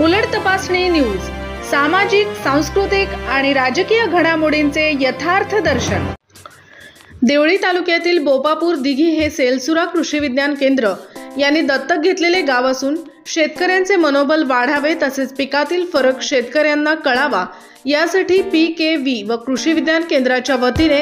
उलट तपासणी न्यूज, सामाजिक, सांस्कृतिक आणि राजकीय घडामोडींचे यथार्थ दर्शन। देवळी तालुक्यातील बोपापूर दिघी हे सेलसुरा कृषी विज्ञान केंद्र यांनी दत्तक घेतलेले गाव असून शेतकऱ्यांचे मनोबल वाढावे तसेच पिकातील फरक शेतकऱ्यांना कळावा यासाठी PKV व कृषी विज्ञान केंद्राच्या वतीने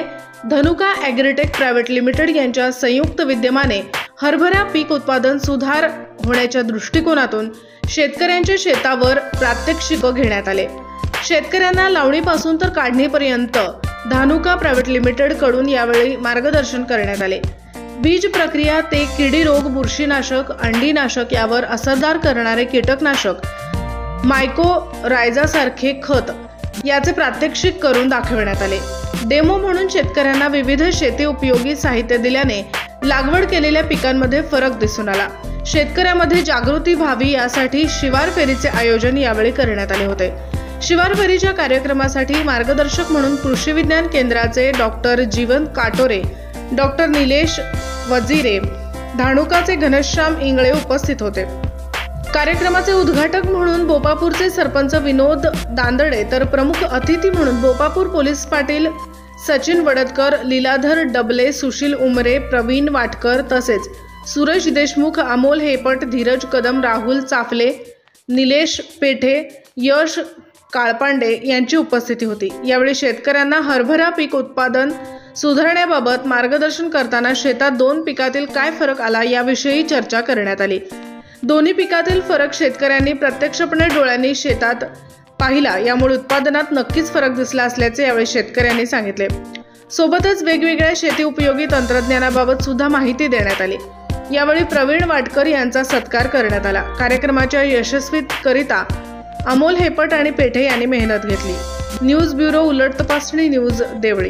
धनुका ॲग्रीटेक प्रायव्हेट लिमिटेड यांच्या संयुक्त विद्यमाने हरभरा पीक उत्पादन सुधार होण्याच्या दृष्टिकोनातून शेतकऱ्यांच्या शेतावर प्रात्यक्षिक घेण्यात आले। शेतकऱ्यांना लावणीपासून तर काढणीपर्यंत धनुका प्रायव्हेट लिमिटेड कडून यावेळी मार्गदर्शन करण्यात आले। बीज प्रक्रिया ते किडी रोग, बुरशीनाशक, अंडीनाशक यावर असरदार करणारे कीटकनाशक, मायकोरायझासारखे खत याचे प्रात्यक्षिक करून दाखवण्यात आले। डेमो म्हणून शेतकऱ्यांना विविध शेती उपयोगी साहित्य दिल्याने लागवड केलेल्या पिकांमध्ये फरक दिसून आला। शेतकऱ्यांमध्ये जागृती व्हावी यासाठी शिवार फेरीचे आयोजन यावेळी करण्यात आले होते। शिवार फेरीच्या कार्यक्रमासाठी मार्गदर्शक म्हणून कृषी विज्ञान केंद्राचे डॉक्टर जीवन काटोरे, डॉक्टर निलेश वजिरे, धानुकाचे घनश्याम इंगळे उपस्थित होते। कार्यक्रमाचे उद्घाटक म्हणून बोपापूरचे सरपंच विनोद दांदडे तर प्रमुख अतिथी म्हणून बोपापूर पोलीस पाटील सचिन वडदकर, लीलाधर डबले, सुशील उमरे, प्रवीण वाटकर तसेच सुरेश देशमुख, अमोल हेपट, धीरज कदम, राहुल चाफले, निलेश पेठे, यश काळपांडे यांची उपस्थिती होती। यावेळी शेतकऱ्यांना हरभरा पीक उत्पादन सुधारण्याबाबत मार्गदर्शन करताना शेतात दोन पिकातील काय फरक आला याविषयी चर्चा करण्यात आली। दोन्ही पिकातील फरक शेतकऱ्यांनी प्रत्यक्षपणे डोळ्यांनी शेतात पाहिला, यामुळे उत्पादनात नक्कीच फरक दिसला असल्याचे यावेळी शेतकऱ्यांनी सांगितले। सोबतच वेगवेगळ्या शेती उपयोगी तंत्रज्ञानाबाबत सुद्धा माहिती देण्यात आली। यावेळी प्रवीण वाटकर यांचा सत्कार करण्यात आला। कार्यक्रमाच्या यशस्वीकरिता अमोल हेपट आणि पेठे यांनी मेहनत घेतली। न्यूज ब्युरो, उलट तपासणी न्यूज, देवळी।